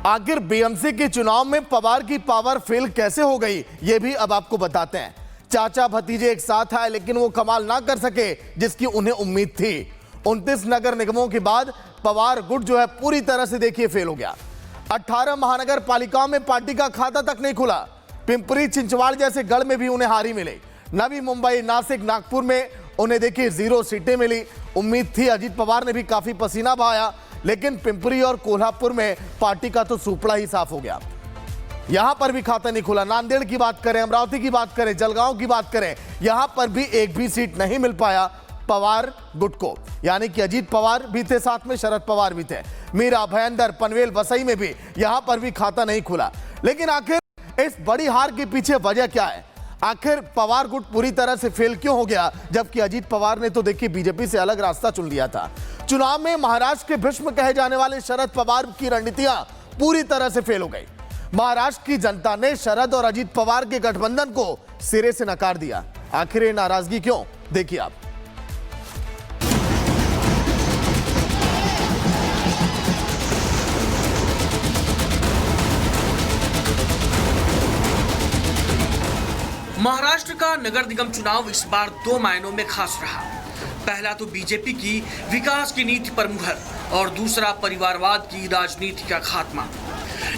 आखिर बीएमसी के चुनाव में पवार की पावर फेल कैसे हो गई, ये भी अब आपको बताते हैं। चाचा भतीजे एक साथ आए लेकिन वो कमाल ना कर सके जिसकी उन्हें उम्मीद थी। 29 नगर निगमों के बाद पवार गुट जो है पूरी तरह से देखिए फेल हो गया। 18 महानगर पालिकाओं में पार्टी का खाता तक नहीं खुला। पिंपरी चिंचवाड़ जैसे गढ़ में भी उन्हें हारी मिली। नवी मुंबई, नासिक, नागपुर में उन्हें देखिए 0 सीटें मिली। उम्मीद थी अजीत पवार ने भी काफी पसीना बहाया, लेकिन पिंपरी और कोल्हापुर में पार्टी का तो सुपड़ा ही साफ हो गया। यहां पर भी खाता नहीं खुला। नांदेड़ की बात करें, अमरावती की बात करें, जलगांव की बात करें, यहां पर भी एक भी सीट नहीं मिल पाया पवार गुट को। यानी कि अजीत पवार भी थे, साथ में शरद पवार भी थे। मीरा, भयंदर, पनवेल, वसई में भी यहां पर भी खाता नहीं खुला। लेकिन आखिर इस बड़ी हार के पीछे वजह क्या है? आखिर पवार गुट पूरी तरह से फेल क्यों हो गया, जबकि अजीत पवार ने तो देखिए बीजेपी से अलग रास्ता चुन लिया था। चुनाव में महाराष्ट्र के भीष्म कहे जाने वाले शरद पवार की रणनीतियां पूरी तरह से फेल हो गई। महाराष्ट्र की जनता ने शरद और अजीत पवार के गठबंधन को सिरे से नकार दिया। आखिर ये नाराजगी क्यों, देखिए आप। महाराष्ट्र का नगर निगम चुनाव इस बार 2 मायनों में खास रहा। पहला तो बीजेपी की विकास की नीति पर मुहर और दूसरा परिवारवाद की राजनीति का खात्मा।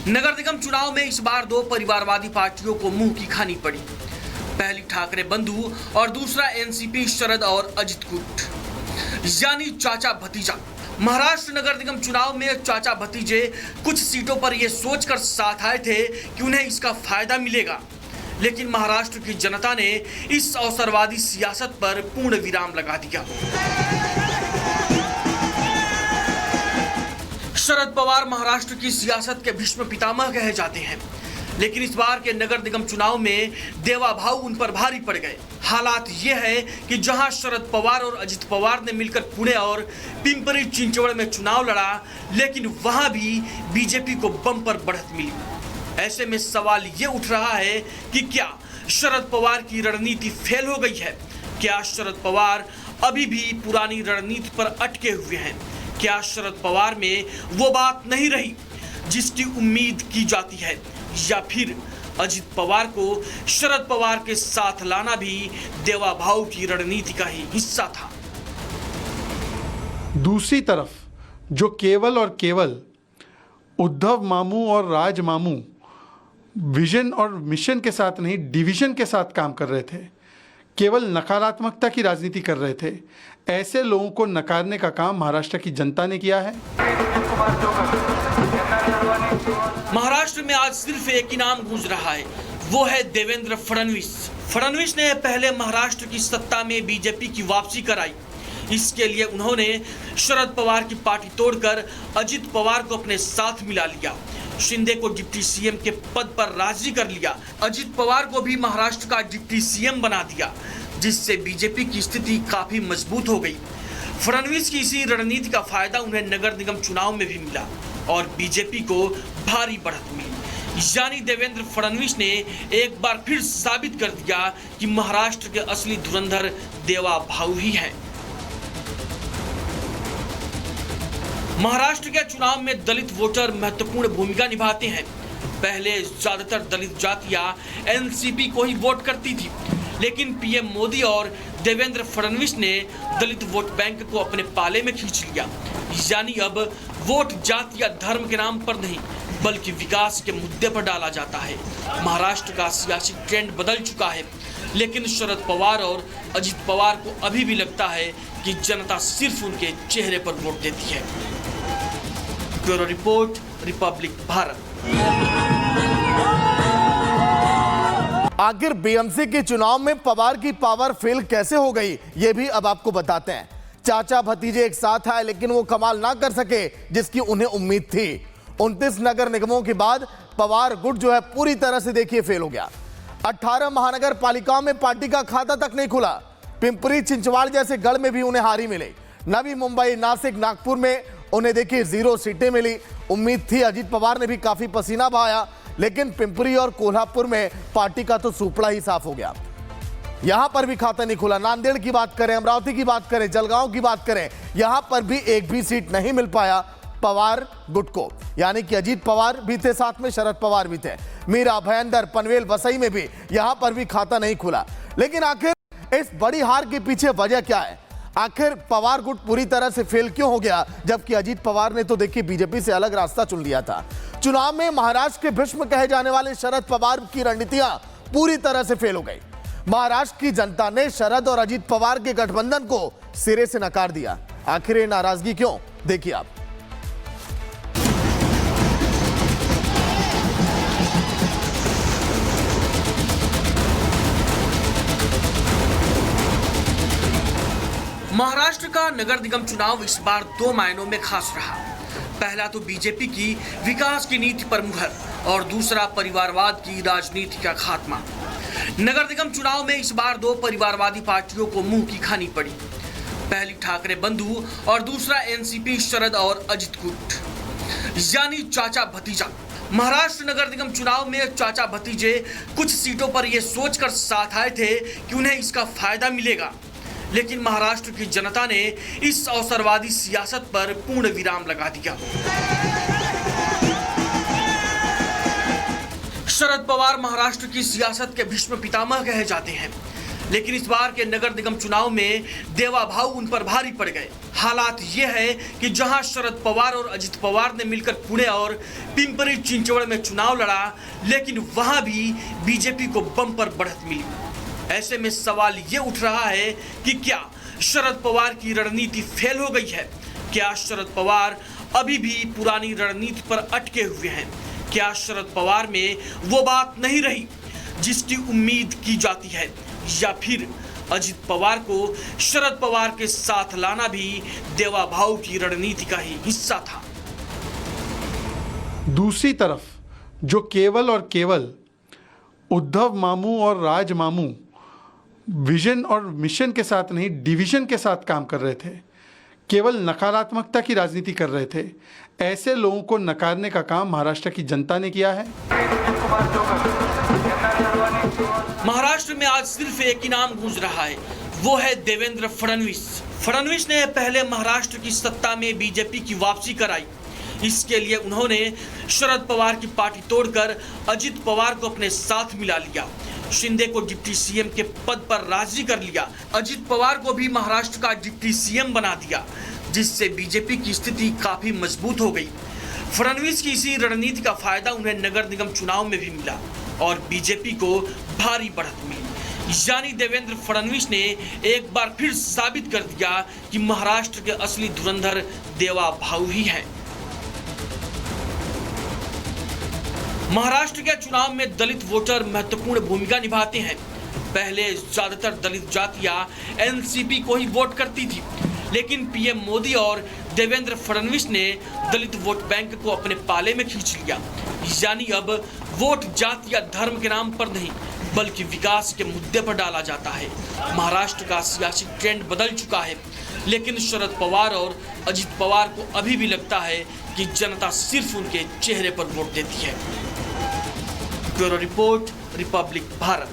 नगर निगम चुनाव में इस बार 2 परिवारवादी पार्टियों को मुंह की खानी पड़ी। पहली ठाकरे बंधु और दूसरा एनसीपी शरद और अजित गुट, यानी चाचा भतीजा। महाराष्ट्र नगर निगम चुनाव में चाचा भतीजे कुछ सीटों पर यह सोचकर साथ आए थे कि उन्हें इसका फायदा मिलेगा, लेकिन महाराष्ट्र की जनता ने इस अवसरवादी सियासत पर पूर्ण विराम लगा दिया। शरद पवार महाराष्ट्र की सियासत के भीष्म पितामह कहे जाते हैं, लेकिन इस बार के नगर निगम चुनाव में देवा भाव उन पर भारी पड़ गए। हालात ये है कि जहां शरद पवार और अजित पवार ने मिलकर पुणे और पिंपरी चिंचवड़ में चुनाव लड़ा, लेकिन वहां भी बीजेपी को बम्पर बढ़त मिली। ऐसे में सवाल ये उठ रहा है कि क्या शरद पवार की रणनीति फेल हो गई है? क्या शरद पवार अभी भी पुरानी रणनीति पर अटके हुए हैं? क्या शरद पवार में वो बात नहीं रही जिसकी उम्मीद की जाती है, या फिर अजित पवार को शरद पवार के साथ लाना भी देवा भाव की रणनीति का ही हिस्सा था? दूसरी तरफ जो केवल और केवल उद्धव मामू और राज मामू विजन और मिशन के साथ नहीं, डिवीजन के साथ काम कर रहे थे, केवल नकारात्मकता की राजनीति कर रहे थे, ऐसे लोगों को नकारने का काम महाराष्ट्र की जनता ने किया है। महाराष्ट्र में आज सिर्फ एक ही नाम गूंज रहा है, वो है देवेंद्र फडणवीस। फडणवीस ने पहले महाराष्ट्र की सत्ता में बीजेपी की वापसी कराई। इसके लिए उन्होंने शरद पवार की पार्टी तोड़कर अजित पवार को अपने साथ मिला लिया। शिंदे को डिप्टी सीएम के पद पर राजी कर लिया। अजित पवार को भी महाराष्ट्र का डिप्टी सीएम बना दिया, जिससे बीजेपी की स्थिति काफी मजबूत हो गई। फडणवीस की इसी रणनीति का फायदा उन्हें नगर निगम चुनाव में भी मिला और बीजेपी को भारी बढ़त मिली। यानी देवेंद्र फडणवीस ने एक बार फिर साबित कर दिया कि महाराष्ट्र के असली धुरंधर देवा भाऊ ही है। महाराष्ट्र के चुनाव में दलित वोटर महत्वपूर्ण भूमिका निभाते हैं। पहले ज्यादातर दलित जातियां एनसीपी को ही वोट करती थी, लेकिन पीएम मोदी और देवेंद्र फडणवीस ने दलित वोट बैंक को अपने पाले में खींच लिया। यानी अब वोट जाति या धर्म के नाम पर नहीं, बल्कि विकास के मुद्दे पर डाला जाता है। महाराष्ट्र का सियासी ट्रेंड बदल चुका है, लेकिन शरद पवार और अजित पवार को अभी भी लगता है कि जनता सिर्फ उनके चेहरे पर वोट देती है। Bureau report, Republic Bharat. आखिर बीएमसी के चुनाव में पवार की पावर फेल कैसे हो गई, ये भी अब आपको बताते हैं। चाचा भतीजे एक साथ आए लेकिन वो कमाल ना कर सके जिसकी उन्हें उम्मीद थी। 29 नगर निगमों के बाद पवार गुट जो है पूरी तरह से देखिए फेल हो गया। 18 महानगर पालिकाओं में पार्टी का खाता तक नहीं खुला। पिंपरी चिंचवाड़ जैसे गढ़ में भी उन्हें हारी मिली। नवी मुंबई, नासिक, नागपुर में उन्हें देखिए 0 सीटें मिली। उम्मीद थी अजीत पवार ने भी काफी पसीना बहाया, लेकिन पिंपरी और कोल्हापुर में पार्टी का तो सुपड़ा ही साफ हो गया। यहां पर भी खाता नहीं खुला। नांदेड़ की बात करें, अमरावती की बात करें, जलगांव की बात करें, यहां पर भी एक भी सीट नहीं मिल पाया पवार गुट को, यानी कि अजीत पवार भी थे, साथ में शरद पवार भी थे, मीरा, भयंदर, पनवेल, वसई में भी, यहां पर भी खाता नहीं खुला। लेकिन आखिर इस बड़ी हार के पीछे वजह क्या है? आखिर पवार गुट पूरी तरह से फेल क्यों हो गया, जबकि अजीत पवार ने तो देखिए बीजेपी से अलग रास्ता चुन लिया था। चुनाव में महाराष्ट्र के भीष्म कहे जाने वाले शरद पवार की रणनीतियां पूरी तरह से फेल हो गई। महाराष्ट्र की जनता ने शरद और अजीत पवार के गठबंधन को सिरे से नकार दिया। आखिर ये नाराजगी क्यों, देखिए आप। महाराष्ट्र का नगर निगम चुनाव इस बार 2 मायनों में खास रहा। पहला तो बीजेपी की विकास की नीति पर मुहर और दूसरा परिवारवाद की राजनीति का खात्मा। नगर निगम चुनाव में इस बार 2 परिवारवादी पार्टियों को मुंह की खानी पड़ी। पहली ठाकरे बंधु और दूसरा एनसीपी शरद और अजित गुट, यानी चाचा भतीजा। महाराष्ट्र नगर निगम चुनाव में चाचा भतीजे कुछ सीटों पर यह सोचकर साथ आए थे कि उन्हें इसका फायदा मिलेगा, लेकिन महाराष्ट्र की जनता ने इस अवसरवादी सियासत पर पूर्ण विराम लगा दिया। शरद पवार महाराष्ट्र की सियासत के भीष्म पितामह कहे जाते हैं, लेकिन इस बार के नगर निगम चुनाव में देवा भाव उन पर भारी पड़ गए। हालात ये है कि जहां शरद पवार और अजित पवार ने मिलकर पुणे और पिंपरी चिंचवड़ में चुनाव लड़ा, लेकिन वहां भी बीजेपी को बम्पर बढ़त मिली। ऐसे में सवाल ये उठ रहा है कि क्या शरद पवार की रणनीति फेल हो गई है? क्या शरद पवार अभी भी पुरानी रणनीति पर अटके हुए हैं? क्या शरद पवार में वो बात नहीं रही जिसकी उम्मीद की जाती है, या फिर अजित पवार को शरद पवार के साथ लाना भी देवा भाव की रणनीति का ही हिस्सा था? दूसरी तरफ जो केवल और केवल उद्धव मामू और राज मामू विजन और मिशन के साथ नहीं डिवीजन के साथ काम कर रहे थे, केवल नकारात्मकता की राजनीति कर रहे थे, ऐसे लोगों को नकारने का काम महाराष्ट्र की जनता ने किया है। महाराष्ट्र में आज सिर्फ एक ही नाम गूंज रहा है, वो है देवेंद्र फडणवीस। फडणवीस ने पहले महाराष्ट्र की सत्ता में बीजेपी की वापसी कराई। इसके लिए उन्होंने शरद पवार की पार्टी तोड़कर अजित पवार को अपने साथ मिला लिया, शिंदे को डिप्टी सीएम के पद पर राजी कर लिया, अजित पवार को भी महाराष्ट्र का डिप्टी सीएम बना दिया, जिससे बीजेपी की स्थिति काफी मजबूत हो गई। फडणवीस की इसी रणनीति का फायदा उन्हें नगर निगम चुनाव में भी मिला और बीजेपी को भारी बढ़त मिली। यानी देवेंद्र फडणवीस ने एक बार फिर साबित कर दिया कि महाराष्ट्र के असली धुरंधर देवा भाऊ ही है। महाराष्ट्र के चुनाव में दलित वोटर महत्वपूर्ण भूमिका निभाते हैं। पहले ज्यादातर दलित जातियां एनसीपी को ही वोट करती थी, लेकिन पीएम मोदी और देवेंद्र फडणवीस ने दलित वोट बैंक को अपने पाले में खींच लिया। यानी अब वोट जाति या धर्म के नाम पर नहीं, बल्कि विकास के मुद्दे पर डाला जाता है। महाराष्ट्र का सियासी ट्रेंड बदल चुका है, लेकिन शरद पवार और अजित पवार को अभी भी लगता है कि जनता सिर्फ उनके चेहरे पर वोट देती है। Bureau report, Republic Bharat.